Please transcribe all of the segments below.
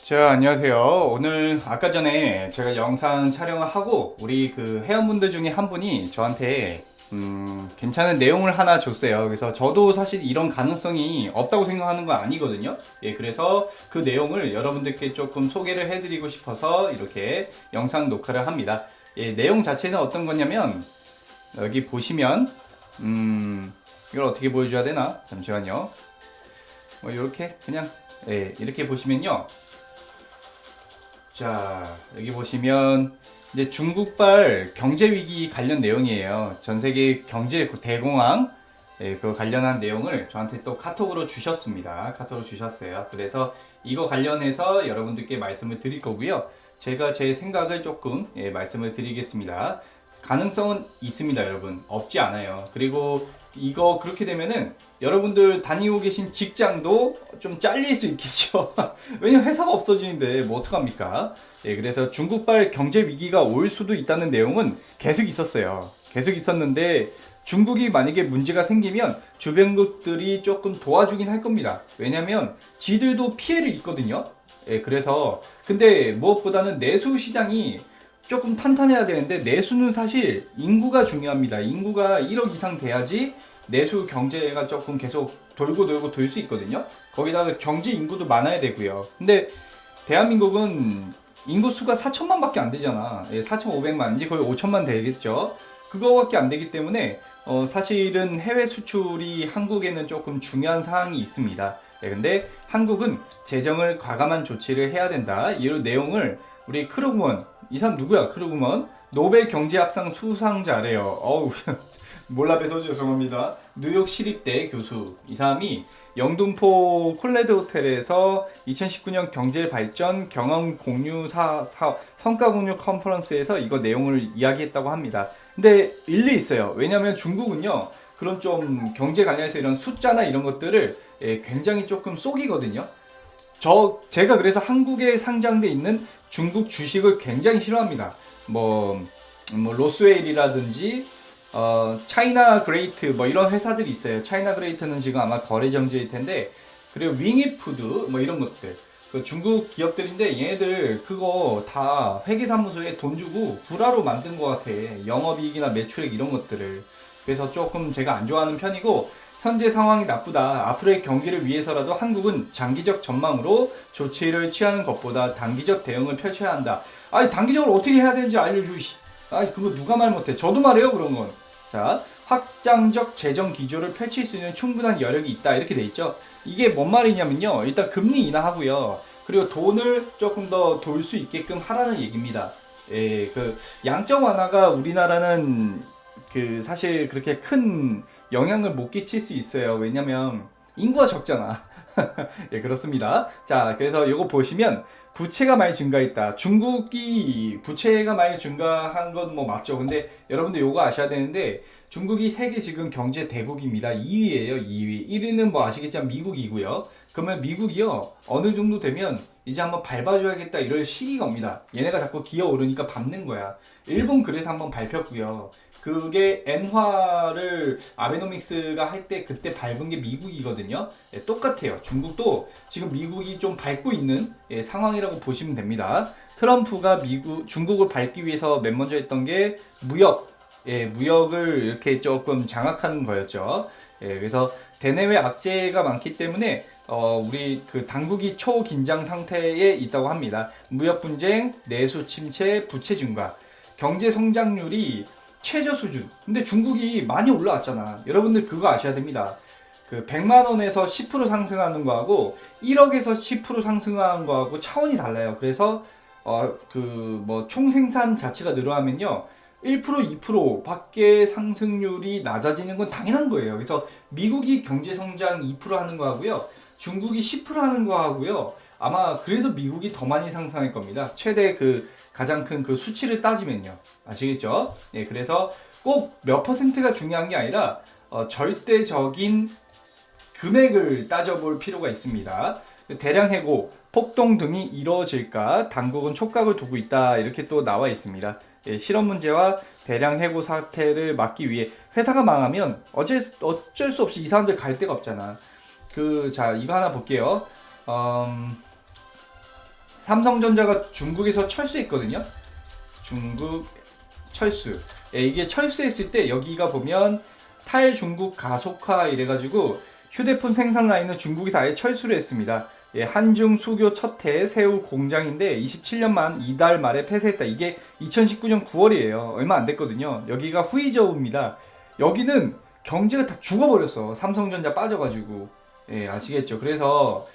자, 안녕하세요. 오늘 아까 전에 제가 영상 촬영을 하고 우리 그 회원분들 중에 한 분이 저한테 괜찮은 내용을 하나 줬어요. 그래서 저도 사실 이런 가능성이 없다고 생각하는 건 아니거든요. 예, 그래서 그 내용을 여러분들께 조금 소개를 해드리고 싶어서 이렇게 영상 녹화를 합니다. 예, 내용 자체는 어떤 거냐면 여기 보시면 이걸 어떻게 보여줘야 되나? 잠시만요. 뭐 이렇게 그냥 이렇게 보시면요. 자, 여기 보시면 이제 중국발 경제 위기 관련 내용이에요. 전 세계 경제 대공황 그 관련한 내용을 저한테 또 카톡으로 주셨습니다. 카톡으로 주셨어요. 그래서 이거 관련해서 여러분들께 말씀을 드릴 거고요. 제가 제 생각을 조금 말씀을 드리겠습니다. 가능성은 있습니다, 여러분. 없지 않아요. 그리고 이거 그렇게 되면은 여러분들 다니고 계신 직장도 좀 잘릴 수 있겠죠. 왜냐면 회사가 없어지는데 뭐 어떡합니까? 예, 그래서 중국발 경제 위기가 올 수도 있다는 내용은 계속 있었어요. 계속 있었는데 중국이 만약에 문제가 생기면 주변국들이 조금 도와주긴 할 겁니다. 왜냐면 지들도 피해를 입거든요. 예, 그래서 근데 무엇보다는 내수 시장이 조금 탄탄해야 되는데 내수는 사실 인구가 중요합니다. 인구가 1억 이상 돼야지 내수 경제가 조금 계속 돌고 돌고 돌 수 있거든요. 거기다가 경제 인구도 많아야 되고요. 근데 대한민국은 인구 수가 4천만 밖에 안 되잖아. 4,500만 이제 거의 5천만 되겠죠. 그거밖에 안 되기 때문에 사실은 해외 수출이 한국에는 조금 중요한 사항이 있습니다. 근데 한국은 재정을 과감한 조치를 해야 된다. 이런 내용을 우리 크루그먼, 이 사람 누구야? 크루그먼 노벨 경제학상 수상자래요. 어우 몰라봬서 죄송합니다. 뉴욕 시립대 교수. 이 사람이 영등포 콜레드 호텔에서 2019년 경제 발전 경험 공유 성과 공유 컨퍼런스에서 이거 내용을 이야기했다고 합니다. 근데 일리 있어요. 왜냐면 중국은요, 그런 좀 경제 관련해서 이런 숫자나 이런 것들을 굉장히 조금 속이거든요. 제가 그래서 한국에 상장돼 있는 중국 주식을 굉장히 싫어합니다. 뭐 로스웨일이라든지 차이나 그레이트 뭐 이런 회사들이 있어요. 차이나 그레이트는 지금 아마 거래 정지일 텐데, 그리고 윙이푸드 뭐 이런 것들 그 중국 기업들인데 얘네들 그거 다 회계사무소에 돈 주고 불화로 만든 것 같아. 영업이익이나 매출액 이런 것들을. 그래서 조금 제가 안 좋아하는 편이고, 현재 상황이 나쁘다. 앞으로의 경기를 위해서라도 한국은 장기적 전망으로 조치를 취하는 것보다 단기적 대응을 펼쳐야 한다. 아니 단기적으로 어떻게 해야 되는지 알려줘. 아니 그거 누가 말 못해. 저도 말해요 그런 건. 자, 확장적 재정 기조를 펼칠 수 있는 충분한 여력이 있다 이렇게 돼 있죠. 이게 뭔 말이냐면요. 일단 금리 인하하고요. 그리고 돈을 조금 더 돌 수 있게끔 하라는 얘기입니다. 그 양적 완화가 우리나라는 그 사실 그렇게 큰 영향을 못 끼칠 수 있어요. 왜냐면 인구가 적잖아. 예, 그렇습니다. 자, 그래서 이거 보시면 부채가 많이 증가했다. 중국이 부채가 많이 증가한 건 뭐 맞죠. 근데 여러분들 이거 아셔야 되는데 중국이 세계 지금 경제 대국입니다. 2위예요, 2위. 1위는 뭐 아시겠지만 미국이고요. 그러면 미국이요, 어느 정도 되면 이제 한번 밟아줘야겠다 이럴 시기가 옵니다. 얘네가 자꾸 기어오르니까 밟는 거야. 일본 그래서 한번 밟혔고요. 그게 엔화를 아베노믹스가 할 때 그때 밟은 게 미국이거든요. 똑같아요. 중국도 지금 미국이 좀 밟고 있는 상황이라고 보시면 됩니다. 트럼프가 중국을 밟기 위해서 맨 먼저 했던 게 무역을 이렇게 조금 장악하는 거였죠. 그래서 대내외 악재가 많기 때문에 우리 그 당국이 초긴장 상태에 있다고 합니다. 무역 분쟁, 내수 침체, 부채 증가, 경제 성장률이 최저 수준. 근데 중국이 많이 올라왔잖아. 여러분들 그거 아셔야 됩니다. 그 100만 원에서 10% 상승하는 거하고 1억에서 10% 상승하는 거하고 차원이 달라요. 그래서 그 뭐 총생산 자체가 늘어나면요, 1% 2% 밖에 상승률이 낮아지는 건 당연한 거예요. 그래서 미국이 경제 성장 2% 하는 거 하고요, 중국이 10% 하는 거 하고요, 아마 그래도 미국이 더 많이 상승할 겁니다. 최대 그 가장 큰 그 수치를 따지면요. 아시겠죠? 예, 그래서 꼭 몇 퍼센트가 중요한 게 아니라 절대적인 금액을 따져볼 필요가 있습니다. 대량 해고, 폭동 등이 이루어질까 당국은 촉각을 두고 있다 이렇게 또 나와 있습니다. 실업 문제와 대량 해고 사태를 막기 위해 회사가 망하면 어쩔 수 없이 이 사람들 갈 데가 없잖아. 자 이거 하나 볼게요. 삼성전자가 중국에서 철수했거든요. 중국 철수. 예, 이게 철수했을 때 여기가 보면 탈중국 가속화 이래가지고 휴대폰 생산 라인을 중국에서 아예 철수를 했습니다. 예, 한중 수교 첫해 새우 공장인데 27년만 2달 말에 폐쇄했다. 이게 2019년 9월이에요. 얼마 안 됐거든요. 여기가 후이저우입니다. 여기는 경제가 다 죽어버렸어. 삼성전자 빠져가지고. 예, 아시겠죠? 그래서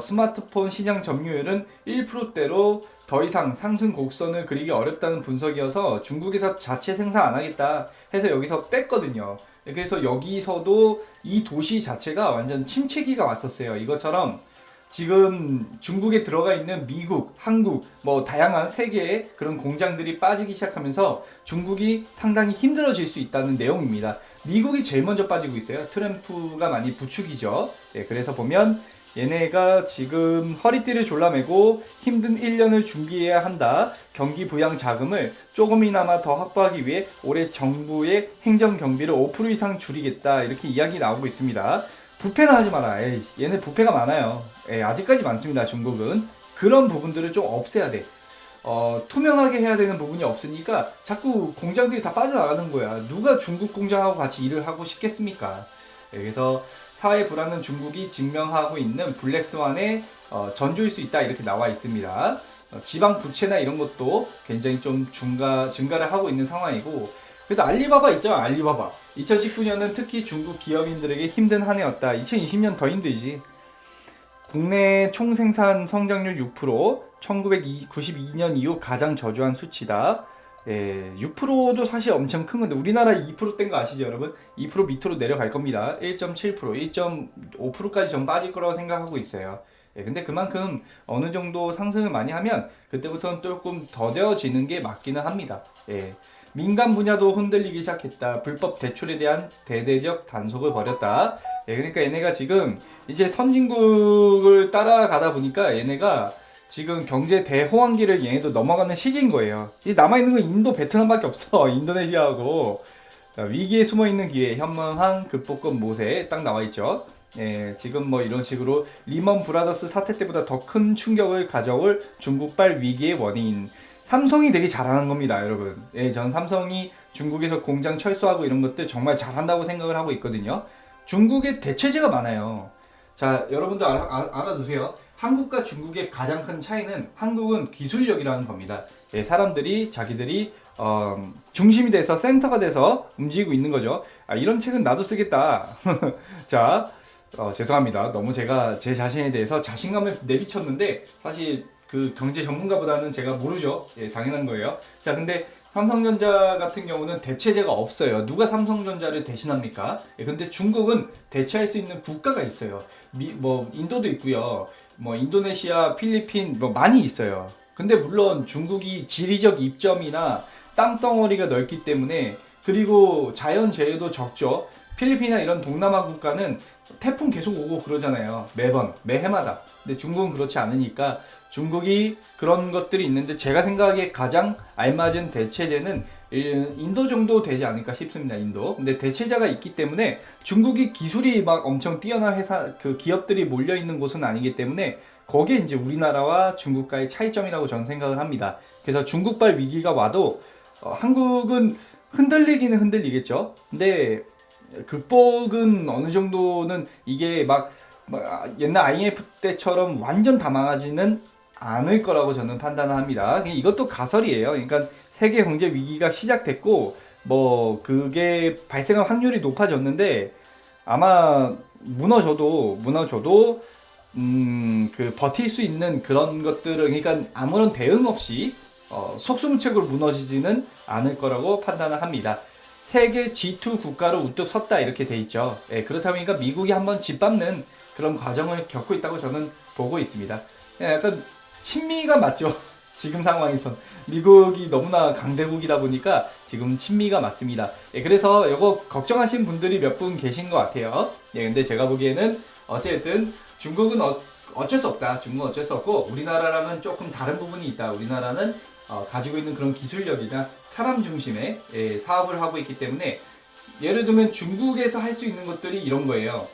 스마트폰 시장 점유율은 1%대로 더 이상 상승 곡선을 그리기 어렵다는 분석이어서 중국에서 자체 생산 안 하겠다 해서 여기서 뺐거든요. 그래서 여기서도 이 도시 자체가 완전 침체기가 왔었어요. 이것처럼 지금 중국에 들어가 있는 미국, 한국, 뭐 다양한 세계의 그런 공장들이 빠지기 시작하면서 중국이 상당히 힘들어질 수 있다는 내용입니다. 미국이 제일 먼저 빠지고 있어요. 트럼프가 많이 부추기죠. 예, 그래서 보면 얘네가 지금 허리띠를 졸라매고 힘든 1년을 준비해야 한다. 경기 부양 자금을 조금이나마 더 확보하기 위해 올해 정부의 행정 경비를 5% 이상 줄이겠다. 이렇게 이야기 나오고 있습니다. 부패나 하지 마라. 에이, 얘네 부패가 많아요. 에이, 아직까지 많습니다. 중국은. 그런 부분들을 좀 없애야 돼. 투명하게 해야 되는 부분이 없으니까 자꾸 공장들이 다 빠져나가는 거야. 누가 중국 공장하고 같이 일을 하고 싶겠습니까? 그래서 사회 불안은 중국이 증명하고 있는 블랙스완의 전조일 수 있다 이렇게 나와 있습니다. 지방 부채나 이런 것도 굉장히 좀 증가를 하고 있는 상황이고, 그래도 알리바바 있죠. 알리바바 2019년은 특히 중국 기업인들에게 힘든 한 해였다. 2020년 더 힘들지. 국내 총생산 성장률 6%, 1992년 이후 가장 저조한 수치다. 예, 6%도 사실 엄청 큰 건데 우리나라 2%대인 거 아시죠 여러분? 2% 밑으로 내려갈 겁니다. 1.7%, 1.5%까지 좀 빠질 거라고 생각하고 있어요. 예, 근데 그만큼 어느 정도 상승을 많이 하면 그때부터는 조금 더뎌지는 게 맞기는 합니다. 예. 민간 분야도 흔들리기 시작했다. 불법 대출에 대한 대대적 단속을 벌였다. 예, 그러니까 얘네가 지금 이제 선진국을 따라가다 보니까 얘네가 지금 경제 대호황기를 얘네도 넘어가는 시기인 거예요. 이제 남아있는 건 인도, 베트남밖에 없어. 인도네시아하고. 위기에 숨어있는 기회, 현명한 극복급 모세 딱 나와있죠. 예, 지금 뭐 이런 식으로 리먼 브라더스 사태 때보다 더 큰 충격을 가져올 중국발 위기의 원인. 삼성이 되게 잘하는 겁니다, 여러분. 예, 전 삼성이 중국에서 공장 철수하고 이런 것들 정말 잘한다고 생각을 하고 있거든요. 중국에 대체제가 많아요. 자, 여러분도 알아두세요. 한국과 중국의 가장 큰 차이는 한국은 기술력이라는 겁니다. 예, 사람들이 자기들이 중심이 돼서 센터가 돼서 움직이고 있는 거죠. 아, 이런 책은 나도 쓰겠다. 자, 죄송합니다. 너무 제가 제 자신에 대해서 자신감을 내비쳤는데 사실 그 경제 전문가보다는 제가 모르죠. 예, 당연한 거예요. 자, 근데 삼성전자 같은 경우는 대체제가 없어요. 누가 삼성전자를 대신합니까? 예, 근데 중국은 대체할 수 있는 국가가 있어요. 뭐 인도도 있고요. 뭐 인도네시아, 필리핀 뭐 많이 있어요. 근데 물론 중국이 지리적 이점이나 땅덩어리가 넓기 때문에, 그리고 자연재해도 적죠. 필리핀이나 이런 동남아 국가는 태풍 계속 오고 그러잖아요. 매해마다. 근데 중국은 그렇지 않으니까 중국이 그런 것들이 있는데, 제가 생각하기에 가장 알맞은 대체제는 인도 정도 되지 않을까 싶습니다. 인도. 근데 대체제가 있기 때문에 중국이 기술이 막 엄청 뛰어난 회사, 그 기업들이 몰려 있는 곳은 아니기 때문에 거기에 이제 우리나라와 중국과의 차이점이라고 저는 생각을 합니다. 그래서 중국발 위기가 와도 한국은 흔들리기는 흔들리겠죠. 근데 극복은 어느 정도는, 이게 막 옛날 IMF 때처럼 완전 다 망하지는 않을 거라고 저는 판단을 합니다. 이것도 가설이에요. 그러니까 세계 경제 위기가 시작됐고 뭐 그게 발생할 확률이 높아졌는데, 아마 무너져도 그 버틸 수 있는 그런 것들을, 그러니까 아무런 대응 없이 속수무책으로 무너지지는 않을 거라고 판단을 합니다. 세계 G2 국가로 우뚝 섰다 이렇게 돼 있죠. 예, 그렇다 보니까 미국이 한번 짓밟는 그런 과정을 겪고 있다고 저는 보고 있습니다. 약간 친미가 맞죠. 지금 상황에선 미국이 너무나 강대국이다 보니까 지금 친미가 맞습니다. 예, 그래서 이거 걱정하신 분들이 몇 분 계신 것 같아요. 예, 근데 제가 보기에는 어쨌든 중국은 어쩔 수 없다. 중국은 어쩔 수 없고 우리나라랑은 조금 다른 부분이 있다. 우리나라는 가지고 있는 그런 기술력이나 사람 중심의 사업을 하고 있기 때문에, 예를 들면 중국에서 할 수 있는 것들이 이런 거예요.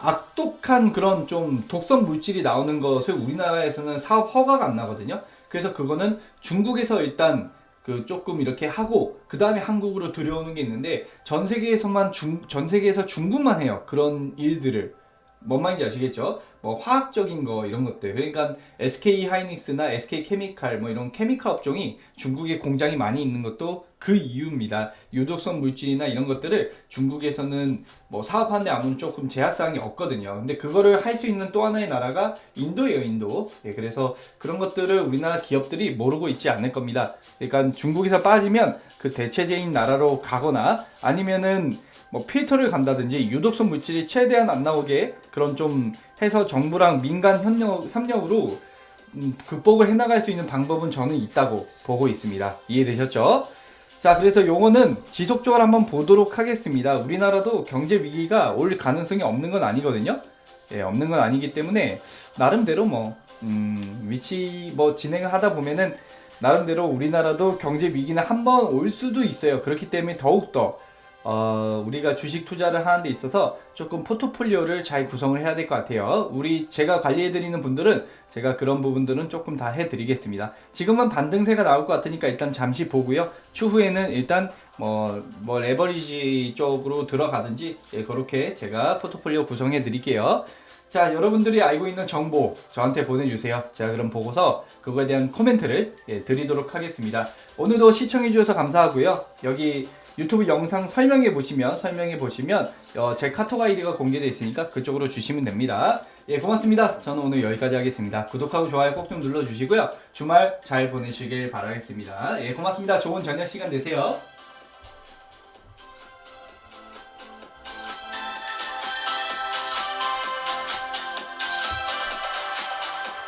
악독한 그런 좀 독성 물질이 나오는 것을 우리나라에서는 사업 허가가 안 나거든요. 그래서 그거는 중국에서 일단 그 조금 이렇게 하고 그 다음에 한국으로 들여오는 게 있는데 전 세계에서 중국만 해요. 그런 일들을. 뭔 말인지 아시겠죠? 뭐 화학적인 거 이런 것들. 그러니까 SK 하이닉스나 SK 케미칼 뭐 이런 케미칼 업종이 중국에 공장이 많이 있는 것도 그 이유입니다. 유독성 물질이나 이런 것들을 중국에서는 뭐 사업하는데 아무런 조금 제약사항이 없거든요. 근데 그거를 할 수 있는 또 하나의 나라가 인도예요, 인도. 예, 그래서 그런 것들을 우리나라 기업들이 모르고 있지 않을 겁니다. 그러니까 중국에서 빠지면 그 대체제인 나라로 가거나 아니면은 뭐 필터를 간다든지 유독성 물질이 최대한 안 나오게 그런 좀 해서 정부랑 민간 협력으로 극복을 해나갈 수 있는 방법은 저는 있다고 보고 있습니다. 이해되셨죠? 자, 그래서 요거는 지속적으로 한번 보도록 하겠습니다. 우리나라도 경제 위기가 올 가능성이 없는 건 아니거든요. 예, 없는 건 아니기 때문에 나름대로 뭐 위치 뭐 진행을 하다 보면은 나름대로 우리나라도 경제 위기는 한번 올 수도 있어요. 그렇기 때문에 더욱더 우리가 주식 투자를 하는 데 있어서 조금 포트폴리오를 잘 구성을 해야 될 것 같아요. 제가 관리해드리는 분들은 제가 그런 부분들은 조금 다 해드리겠습니다. 지금은 반등세가 나올 것 같으니까 일단 잠시 보고요. 추후에는 일단 뭐 레버리지 쪽으로 들어가든지 예, 그렇게 제가 포트폴리오 구성해 드릴게요. 자, 여러분들이 알고 있는 정보 저한테 보내주세요. 제가 그럼 보고서 그거에 대한 코멘트를 드리도록 하겠습니다. 오늘도 시청해 주셔서 감사하고요. 여기 유튜브 영상 설명해 보시면 제 카톡 아이디가 공개되어 있으니까 그쪽으로 주시면 됩니다. 예, 고맙습니다. 저는 오늘 여기까지 하겠습니다. 구독하고 좋아요 꼭 좀 눌러주시고요. 주말 잘 보내시길 바라겠습니다. 예, 고맙습니다. 좋은 저녁 시간 되세요.